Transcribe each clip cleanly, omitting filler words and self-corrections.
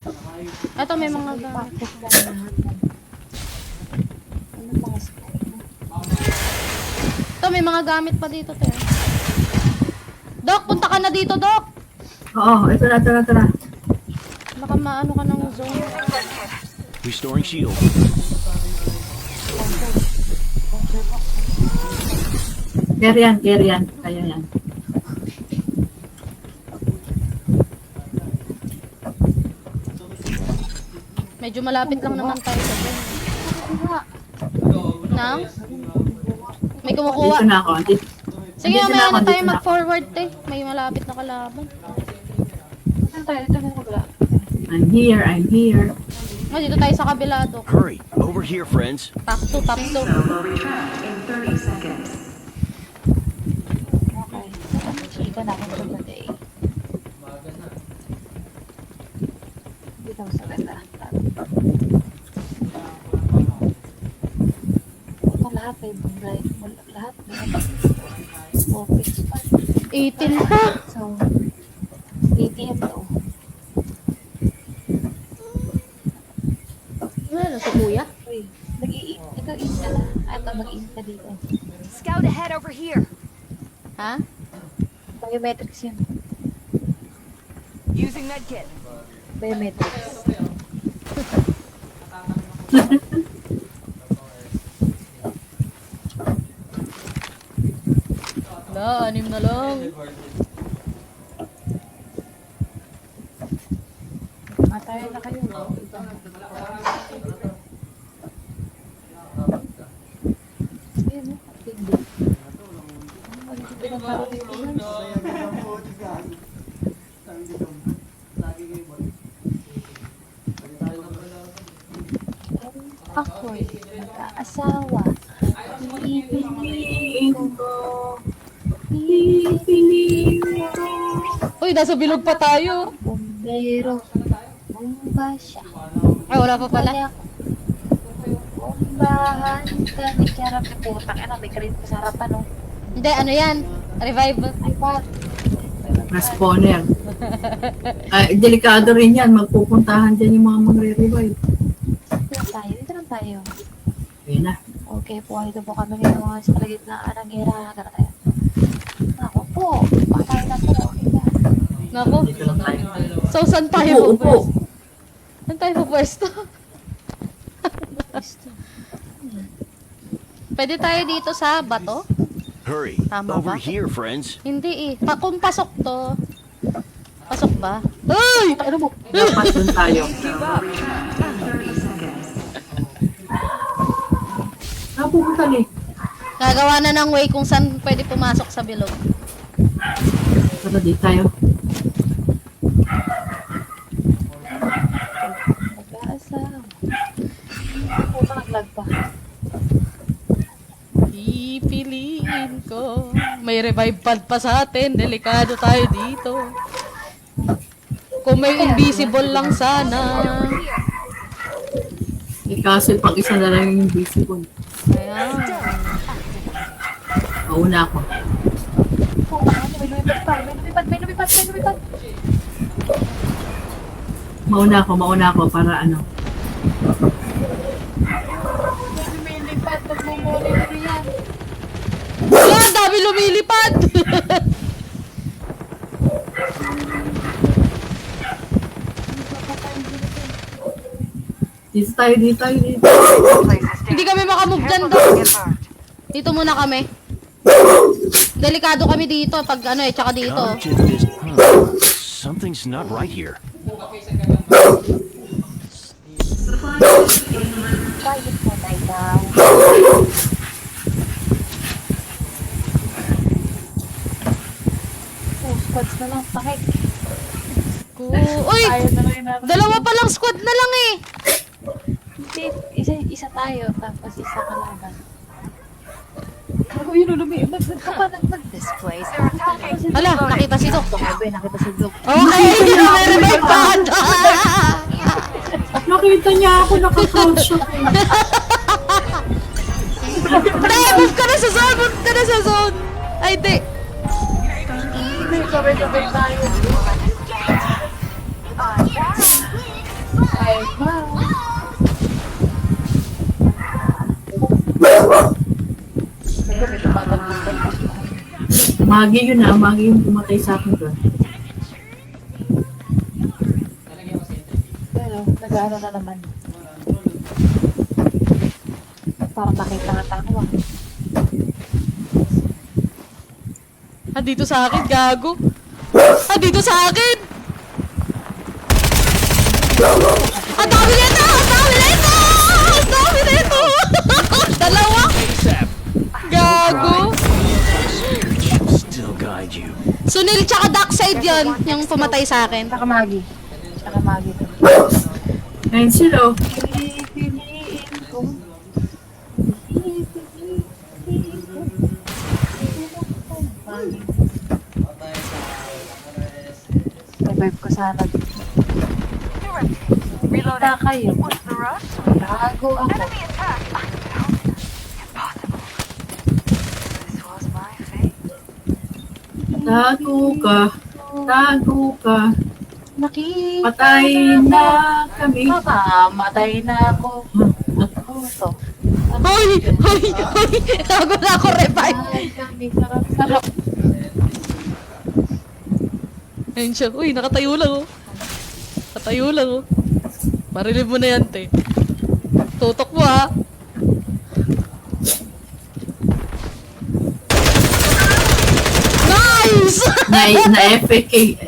Ito may mga gamit. Ito may mga gamit pa dito, te. Doc, punta ka na dito, Doc. Oo, ito na. Baka maano ka ng zone. Restoring shield. Carry yan. Kaya yan. Medyo malapit lang naman tayo sa zone. Nang? May kumukuha. Dito na ako. Sige, Dito mamaya na ako, na tayo dito na ako. mag-forward, te. May malapit na kalaban. I'm here. Dito tayo sa kabila, Doc. Hurry, over here, friends. Top 2. Will retract in 30 seconds. Chika na ako sa day. Dito sa ganda. Ito lahat ay bright. Lahat office pa. 18 pa. So, ATM to. Ano si kuya? Uy, nag-i-eat ka na. Ito, mag-i-eat ka dito. Scout ahead over here. Ha? Biometrics yun. Using medkit. Biometrics. Wala, 6 na lang. Matay na kayo. Ayun, hindi. Ako'y mag-aasawa. Iipiliin ko. Uy, nasa bilog pa tayo. Bombero. Bomba siya. Ay, wala pa pala. Bombahan ka ni Charap. Putang ina, may karin pa sa harapan, no? Hindi, ano yan? Revive. Ay, what? Respawner. Delikado rin yan. Magpupuntahan dyan yung mga magre-revive. Dito lang tayo. Ayun na. Okay po, ito po kami ng mga sa kalagitnaan ng era. Ako po, patay na po. Okay na. Nako. Dito lang tayo. So, saan tayo Upo. pupwesto? Saan tayo pupwesto? Pwede tayo dito sa bato? Hurry, Tama over ba? here, friends. Hindi eh. Kung pasok to. Pasok ba? Ay! Ano mo? Dapat dun tayo. Retract in 30 seconds. Napupunta ni. Gagawa na ng way kung saan pwede pumasok sa bilog. Tara, di tayo. Mag-aasawa. Puta, nag-lag pa. Pipiliin ko. May revive pad pa sa atin. Delikado tayo dito. Kung may invisible lang sana. Kaso pag isa na lang yung visible. Ayan. Mauna ako. Puta, may lumipad pa. May lumipad. Mauna ako para ano. May lumipad. Nagmumonitor yan. Wala, ang dami lumilipad. Dito tayo. Hindi kami makamove dyan daw. Dito muna kami. Delikado kami dito pag ano eh, tsaka dito. Conscience is... Something's not right here. Bakit po tayo daw? Squads na lang. Pakik. Uy! Tayo na lang yung Dalawa pa lang squad na lang eh. Hindi, isa tayo, tapos isa kalaban. Ako yun, lumipad ka pa This place. They're attacking. Hala, nakita si Doc. Nakita sa vlog. Okay, may revive pad. Nakita niya ako naka-crouch siya. Move ka na sa zone! Move ka na sa zone! Ay, di. Sabay-sabay tayo. Magi yun na, magi yung pumatay sa akin doon. Pero, nag-ano na naman. Parang nakita nga ako ah. Ah, dito sa akin, gago. Ah, dito sa akin! Ang dami nito! Ang dami nito! Ang dami nito! Dalawa! ASAP. Gago! Still guide you. Sunil tsaka Darkseid yun, yung pumatay sa akin. Tsaka Maggie. Tsaka Maggie. Ayun sila, oh. Pipiliin ko. Revive ko sana. Kita kayo. What's the rush? Gago ako. Enemy attack! Impossible. This was my fate. Tago ka. Tago ka. Nakita. Patay na kami. Mamamatay na ako. Puso. Hoy! Hoy! Hoy! Gago na ako, revive! Ay, kami sarap-sarap. Ayun siya. Uy, nakatayo lang, oh. Nakatayo lang, oh. Marilib mo na yan, te. Tutok mo, ha. Nice! AFK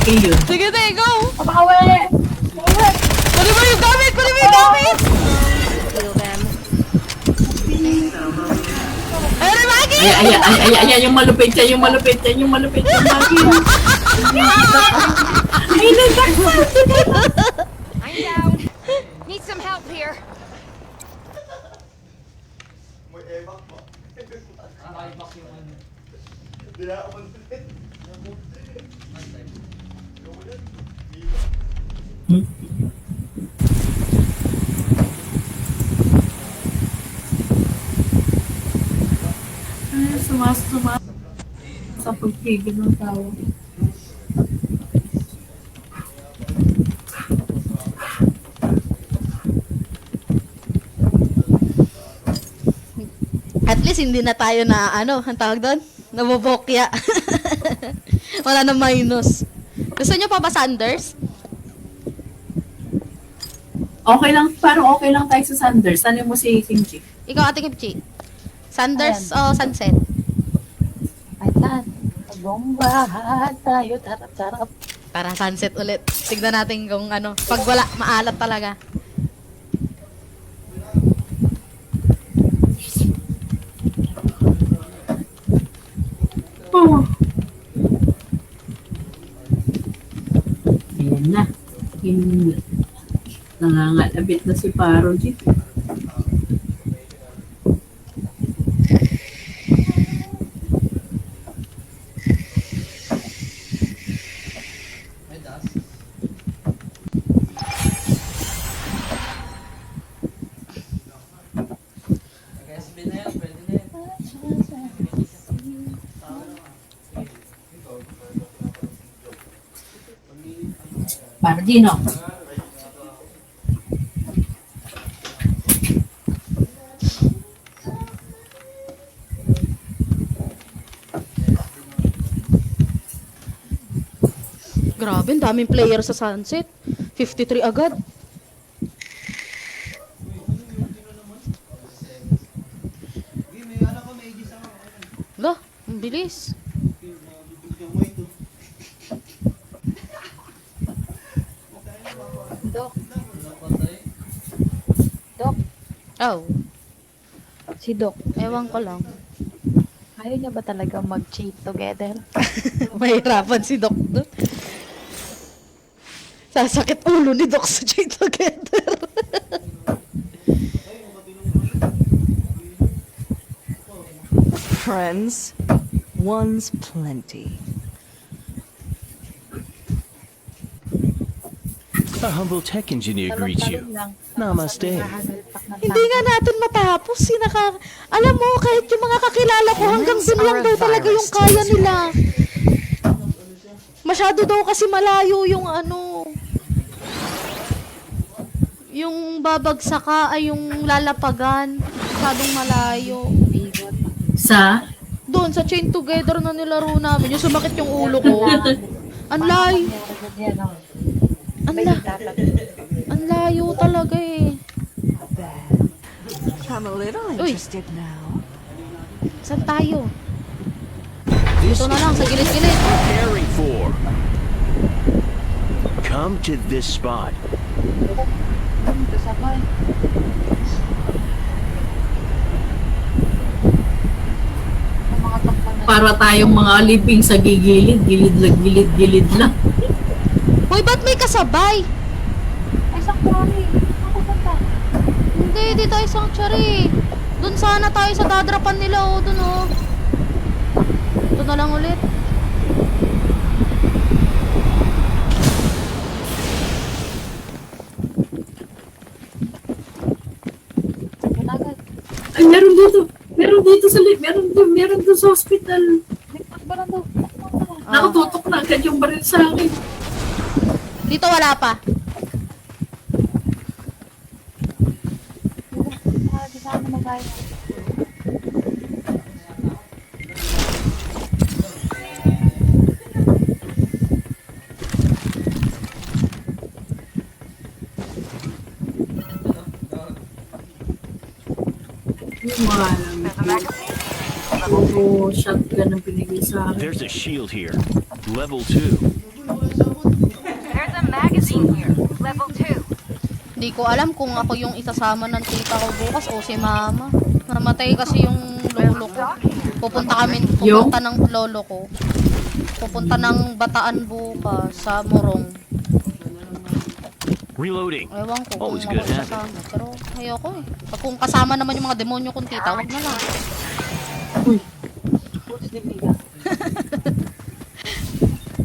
yun. Sige, te, go! Papawi! Kunin mo yung gamit! Kunin mo yung gamit! Ayun, Maggie! Ay, yung malupit yan, yung malupit yan, yung malupit yan, magi. Ay, nagdaksa. I'm down. Need some help here. Ay, sumas. Sa pagpigil ng tao. At least hindi na tayo na, ano, ang tawag doon? Nabobokya. Wala na minus. Gusto nyo pa ba, Sanders? Okay lang, parang okay lang tayo sa Sanders. Ano mo si Kimchi? Ikaw, Ate Kimchi. Sanders o Sunset? Ayan. Bombahan tayo. Tarap-tarap. Para Sunset ulit. Tignan natin kung ano. Pag wala, maalat talaga. Oh. Ayan na. Nangangalabit na si Paro dito. Bardino. Grabe, ang daming player sa Sunset. 53 agad. Lah, ang bilis. Dok. Dok. Oh, Si Dok. ewan ko lang. Ayaw niya ba talaga mag-cheat together? Mahirapan si Doc doon. Sasakit ulo ni Doc sa Jay Together. Friends, one's plenty. A humble tech engineer greets you. Namaste. Hindi nga natin matapos. Alam mo, kahit yung mga kakilala ko, hanggang dun lang daw talaga yung kaya nila. Masyado daw kasi malayo yung ano. Yung babagsak ka ay yung lalapagan. Masyadong malayo. Bigot. Sa? Doon sa chain together na nilaro namin. Yung sumakit yung ulo ko. Ang layo. Yan, oh. Ang ang layo talaga eh. I'm a little Uy. interested now. Saan tayo? This Dito na lang, sa is gilid-gilid. preparing for. Come to this spot. Ito sabay. Ang mga takpan na. Para tayong mga aliping sa gigilid, gilid lang. Hoy, ba't may kasabay? Ay, sanctuary. Ako punta. Hindi, di tayo sanctuary. Doon sana tayo sa dadrapan nila, oh. Doon, oh. Ito na lang ulit. Agad. Ay, meron dito. Meron dito sa hospital. Likod ba lang daw? Nakatutok na agad yung baril sa akin. Dito wala pa. Di sa amin magaya. Yung mga alam. Oo, shotgun ang pinigil sa akin. There's a shield here. Level 2. There's a magazine here. Level 2. Hindi ko alam kung ako yung isasama ng tita ko bukas o si mama. Namatay kasi yung lolo ko. Pupunta ng lolo ko. Pupunta ng Bataan bukas sa Morong. Reloading. Ewan ko kung Always ako good habit. isasama. Pero ayoko eh. Pag kung kasama naman yung mga demonyo kong tita, wag na lang. Puts di biga.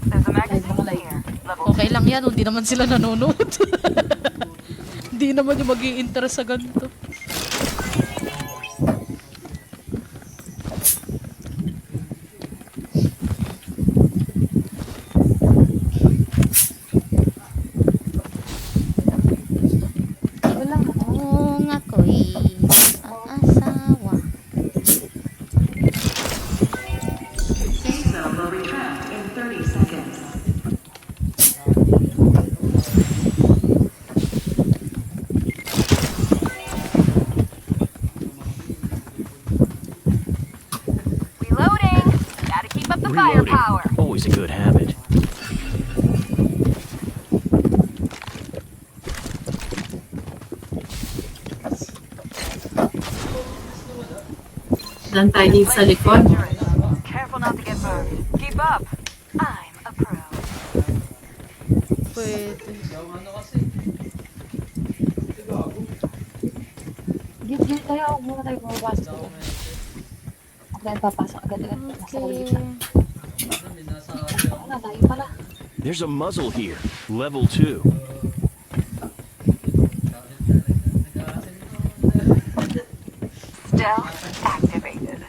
There's a magazine here. Level Okay lang yan, hindi naman sila nanonood. Hindi naman yung mag-i-interest sa ganito. Wala nga. Kung ako'y ang asawa. Safe zone will retract in 30 seconds. reloading. Gotta keep up the Reloading. firepower. Always a good habit. Dan tayo dito sa likod. Careful not to get burned. Keep up. I'm a pro. Pwede. Git tayo. Huwag muna tayo bumabasa dito. Huwag tayo papasok agad-agad. Nasa ulit siya. Ako na, tayo pala. There's a muzzle here. Level 2. Stealth activated.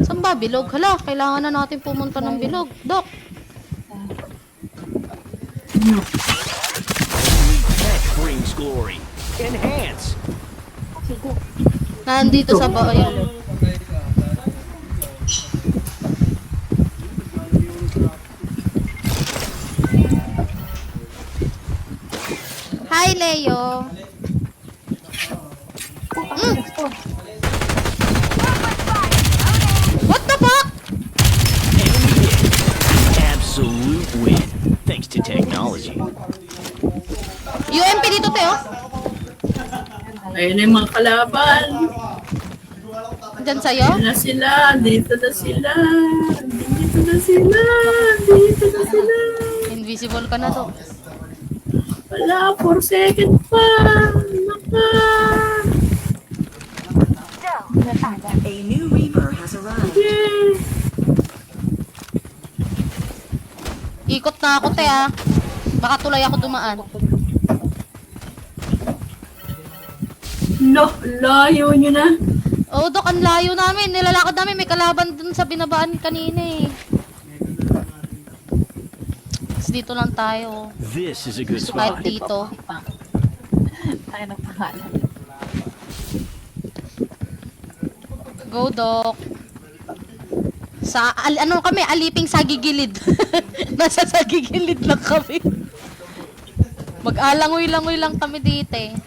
Saan ba? Bilog? Hala, kailangan na natin pumunta ng bilog. Dok, Tech brings glory. Enhance. Sige. nandito sa bayan. Hi, Leo. What the fuck? Absolute win. Thanks to technology. UMP dito, Teo. Ayun na yung mga kalaban. Diyan sa'yo. Ayun na sila. Dito na sila. Dito na sila. Dito na sila. Invisible ka na, Dok. Wala, 4 seconds pa. Naka. A new Reaper has arrived. Yeah. Ikot na ako, te, ah. Baka tulay ako dumaan. No, layo nyo na. Oo, Dok, ang layo namin. Nilalakad namin. May kalaban dun sa binabaan kanina, eh. dito lang tayo. This is a good Kahit spot. dito. Tayo ng pangalan. Go, Doc. Ano kami? Aliping sagigilid. Nasa sagigilid lang kami. Mag-alangoy-langoy lang kami dito eh.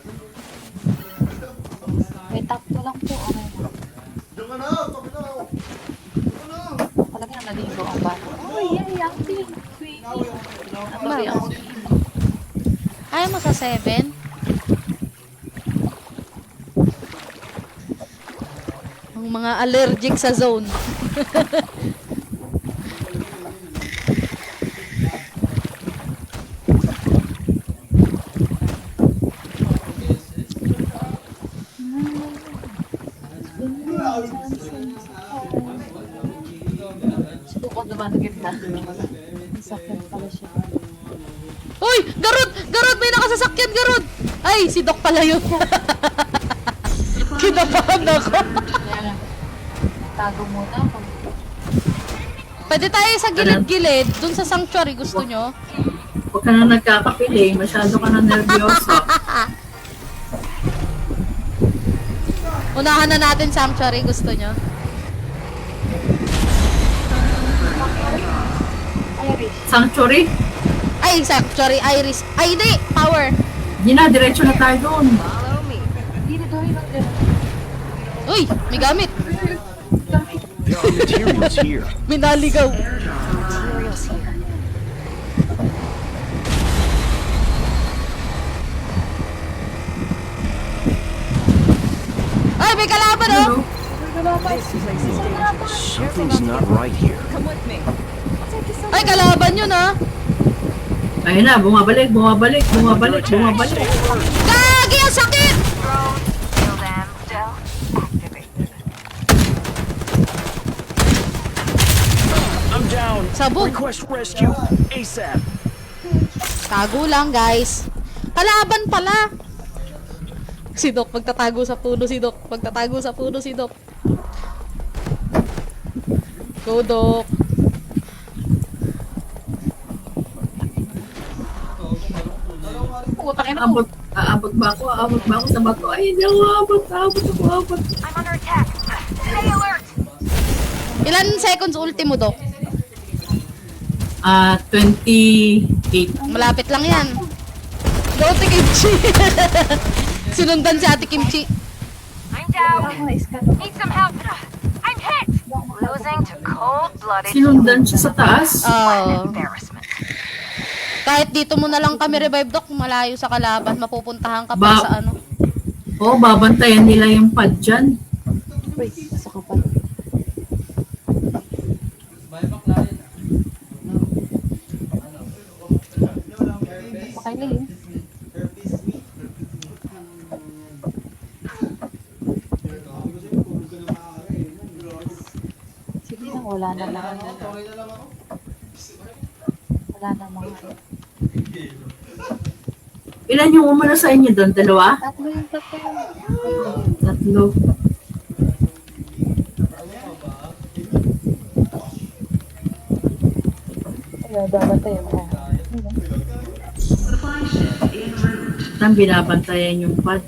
May top 2 lang po. Okay na. Talagang naligo ang bata. Oh, yeah, ang pink. Sweetie. Ano ba yung Ayaw mo sa 7? Ang mga allergic sa zone. suko dumanagit na? Sakit pala siya. Uy! Garud! Garud! May nakasasakyan, Garud! Ay, si Doc pala yun. Kinabahan ako. Kaya lang, tago muna. Pwede tayo sa gilid-gilid, dun sa sanctuary, gusto nyo? Huwag ka na nagkakapili. Masyado ka na nervyoso. Unahan na natin sanctuary, gusto nyo? Sanctuary? Ay, sanctuary, iris. Ay, hindi! Power! Hindi na, diretso na tayo doon. Hindi na doon lang din. Uy! May gamit! There are materials here. May naligaw! Ay, may kalaban, oh! Something's not right here. Ay, kalaban yun, ah! Ayun na, bumabalik. Gagi! Ang sakit! Drone, kill them. Stealth activated. I'm down. Sabog! Request rescue ASAP. Tago lang, guys. Kalaban pala! Si Doc, magtatago sa puno si Doc. Magtatago sa puno si Doc. Go, Doc. Aabot ba ako sa bato? Ay, hindi ako aabot. I'm under attack. Stay alert. Ilan seconds ultimo, Doc? 28. Malapit lang yan. Go, Ate Kimchi. Sinundan si Ate Kimchi. I'm down. Need some help. I'm hit. Losing to cold-blooded Sinundan siya sa taas. embarrassment. Kahit dito mo na lang kami revive, Doc. Malayo sa kalaban. Mapupuntahan ka pa Ba- sa ano. Oo, babantayan nila yung pad dyan. Wait, pasok ka pa. Pakailayin. Sige lang, wala na lang. Wala na mga. Ilan yung umano sa inyo doon? 2? Tatlo yung tatlo. 3. Ayaw, dapat tayo. Supply ship en route. Nang binabantayan yung pad.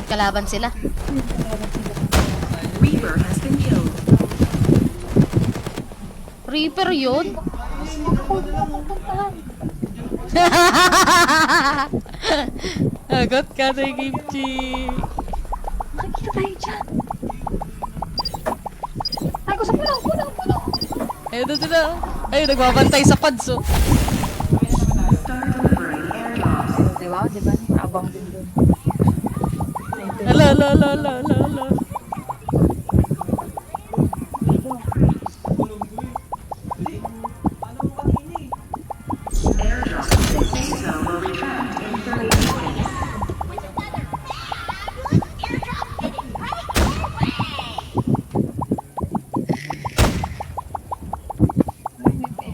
Kalaban sila. Reaper has been killed. Reaper yun? Agot ka na Kimchi. Makikita tayo dyan. Ay, gusto mo lang, puno. Ayun na sila. Ayun, nagbabantay sa pads, oh. Start delivering airdrops. Diba? Abang din doon. Ala. Airdrop. Safe zone will retract in 30 seconds.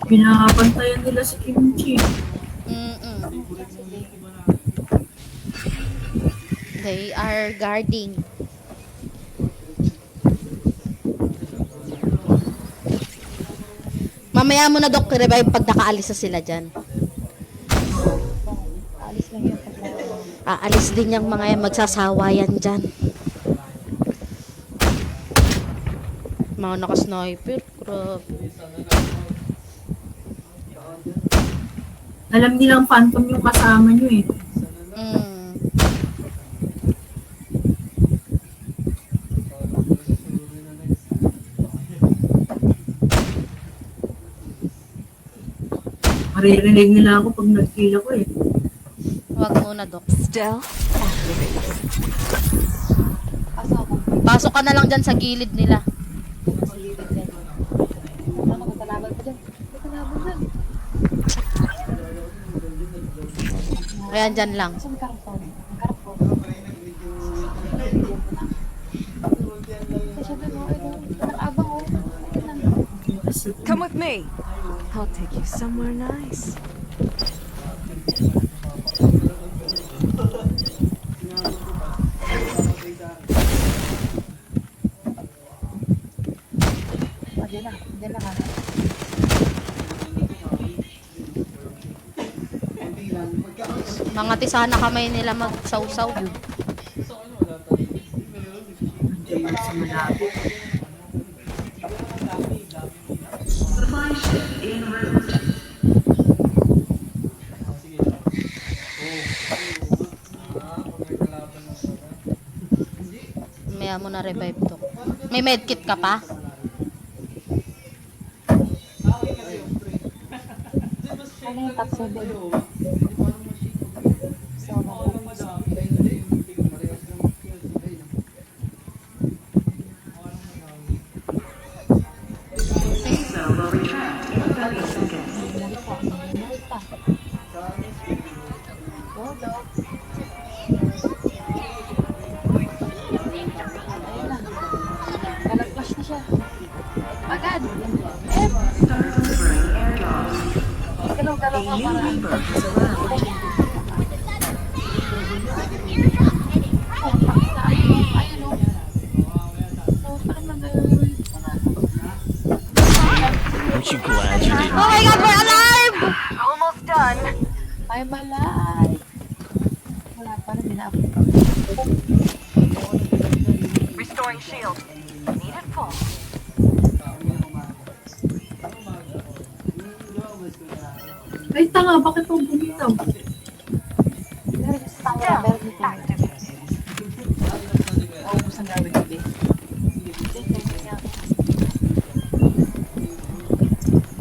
Binabantayan nila si Kimchi. They are guarding. Mamaya mo na, Doc, revive pag nakaalis na sila dyan. Alis lang yun. Aalis din yung mga yan, magsasawa yan dyan. Mga naka-sniper, grabe. Alam nilang phantom yung kasama nyo eh. Mm. Maririnig nila ako pag nag-kill ako eh. Huwag muna, Doc. Stealth. Kaso ako, Pasok ka na lang dyan sa gilid nila. silipin din. Ano, magkalaban pa dyan. Magkalaban dyan. Ayan, dyan lang. Kasi may karton. May karton. Kasi sabi mo, nakabang ko. Kasi Come with me. I'll take you somewhere nice. Diyan na. Diyan na ka. Mga tisana kamay nila magsawsaw. nandiyan pa sa malapit. Supply ship en route. Maya mo na revive, Doc. May medkit ka pa? Ano yung top 7? So, Safe zone will retract in 30 seconds. Kalagpas na siya. Agad! Start delivering airdrops. Galaw-galaw ka para. Ayun o. So, parang Aren't you glad you didn't? Oh my God, we're alive! Almost done. ay malay. Wala pa rin dinapos. Restoring shield. Need it full. Ay, tanga, bakit ako bumitaw? Meron sa tanga, meron dito. Naubos ang gawin gabi.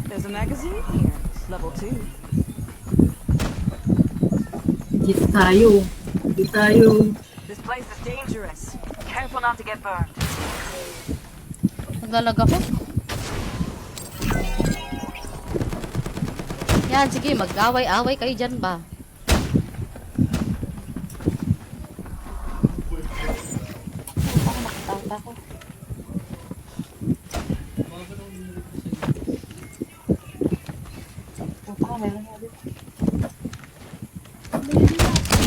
There's a magazine here. Level 2. Dito tayo. Dito tayo. This place is dangerous. Careful not to get burned. Naglalag ako. Yan, sige, mag-away-away kayo dyan ba? Ako nakitata ko. Puta ka, meron nga dito.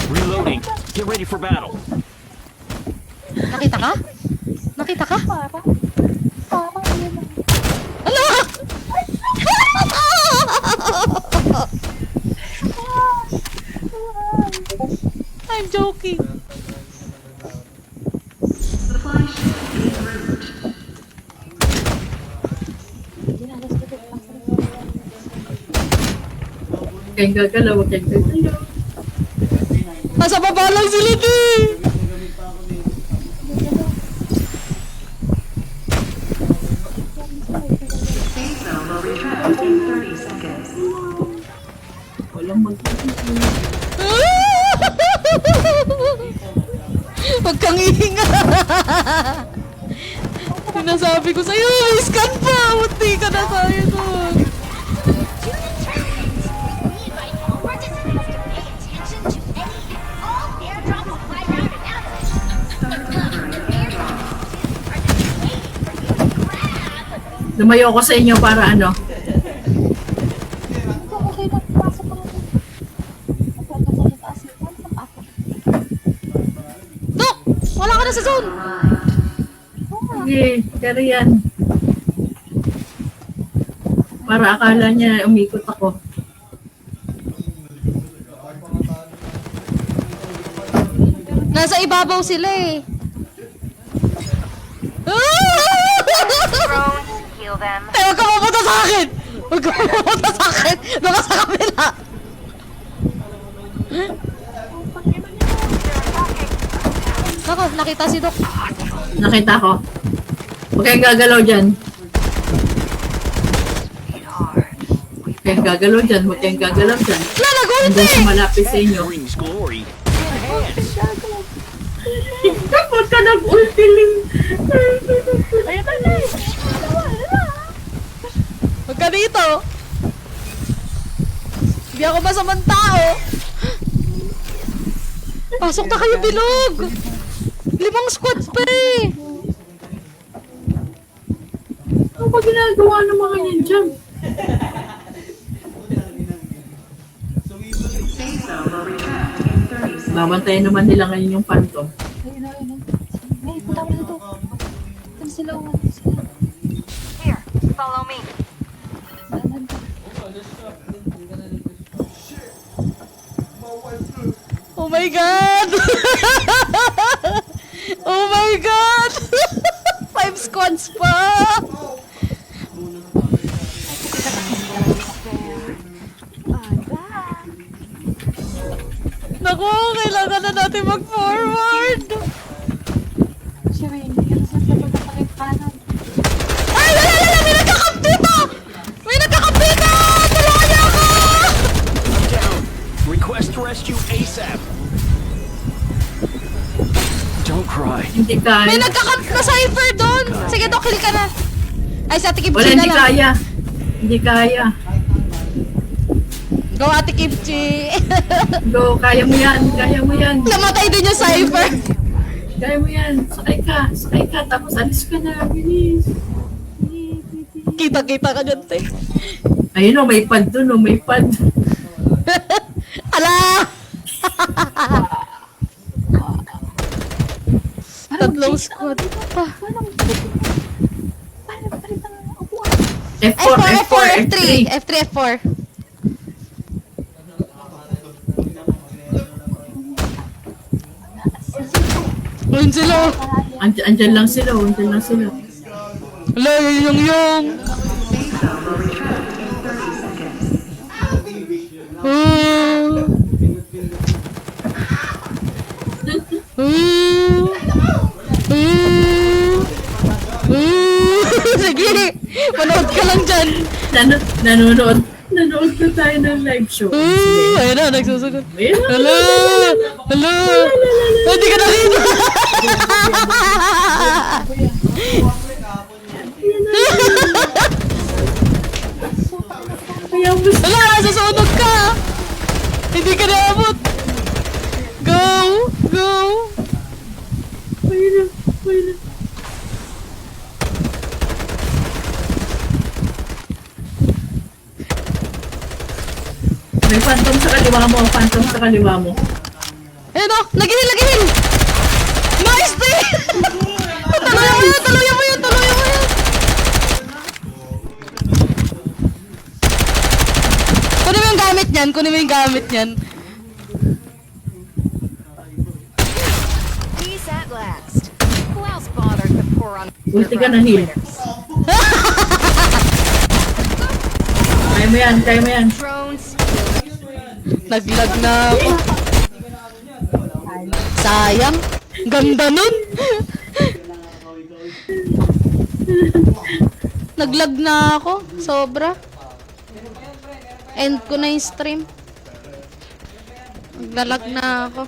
Reloading. Get ready for battle. Nakita ka? Nakita ka? Parang yun lang. Ala! I'm joking. Supply ship en route. Hindi na, let's get it. Huwag kayong gagalaw, huwag kayong gagalaw. Nasa baba lang sila din. Safe zone will retract in 30 seconds. Walang mag-ibig. Huwag kang ihinga. Sinasabi ko sa'yo, may scan pa. Munti ka na tayo doon. Lumayo ako sa inyo para ano. Okay na, pasok ko na. Napunta ko sa taas. Paano ka pasok? Wala ka na sa zone. Sige, carry yan. Para akala niya umikot ako. Nasa ibabaw sila eh. Drones, heal them. Ay, huwag ka pupunta sa akin! Huwag ka pupunta sa akin! Doon ka sa kabila! Nako, nakita si Doc. Nakita ko. Huwag kayong gagalaw dyan. Huwag kayong gagalaw dyan. Huwag kayong gagalaw dyan. Lalagot Nandun eh! siya malapit sa inyo. Brings glory. Kapag ka nag-ultiling. Huwag ka dito! Hindi ako masamang tao! Pasok na kayo, bilog! 5 squads pa eh! Ano ba ginagawa ng mga yan dyan? Babantayan naman nila ngayon yung phantom. May, punta mo na dito. Ano sila? Ano sila? Here, follow me. Dahan ka. Oh my God! Oh my God! 5 squads pa! Naku, kailangan na natin mag-forward! Si Rain, ano sa pagkakakit kanan? Ay, lalala! May nagkakamp dito! May nagkakamp dito! Tulungan niyo ako! Down. Request rescue ASAP. Don't cry. Hindi May kaya. nagkakamp na cypher doon! Sige, Doc, kill ka na! Ay, sa Ate Wala, Kimchi na hindi lang. kaya. Hindi kaya. Go, Ate Kimchi! Go, kaya mo yan. Kaya mo yan. Namatay din yung cypher! Kaya mo yan. Sakay ka. Sakay ka. Tapos alis ka na. Bilis. Kita-kita ka dyan, te. Ayun o, may pad dun o. May pad. Ala! Tatlong squad pa. Paano palitan ng upuan? F4, F4, F4, F3. F3. F3, F4. Ayun sila. Andyan lang sila. Andyan lang sila. Ala, yung. Sige, manood ka lang dyan. Nanonood na tayo ng live show. Ayun na, nagsusunod. Ayun na. Hello! Hello! Hindi ka nakita! Kaya mo Hala, nasusunog ka! Hindi ka naabot! Go! Go! Ayun na. Ayun na. May phantom sa kaliwa mo. Phantom sa kaliwa mo. Ayun o! Nagihil! Nagihil! Nice day! Tuluyan mo yun! Tuluyan mo yun! Tuluyan mo yun! Kunin mo yung gamit niyan! Kunin mo yung gamit niyan! Peace at last. Who else bothered to pour on Ulti ka na heal. Kaya mo yan. Kaya mo yan. drones? Naglag na ako. Sayang. Ganda nun. Naglag na ako. Sobra. End ko na yung stream. Naglalag na ako.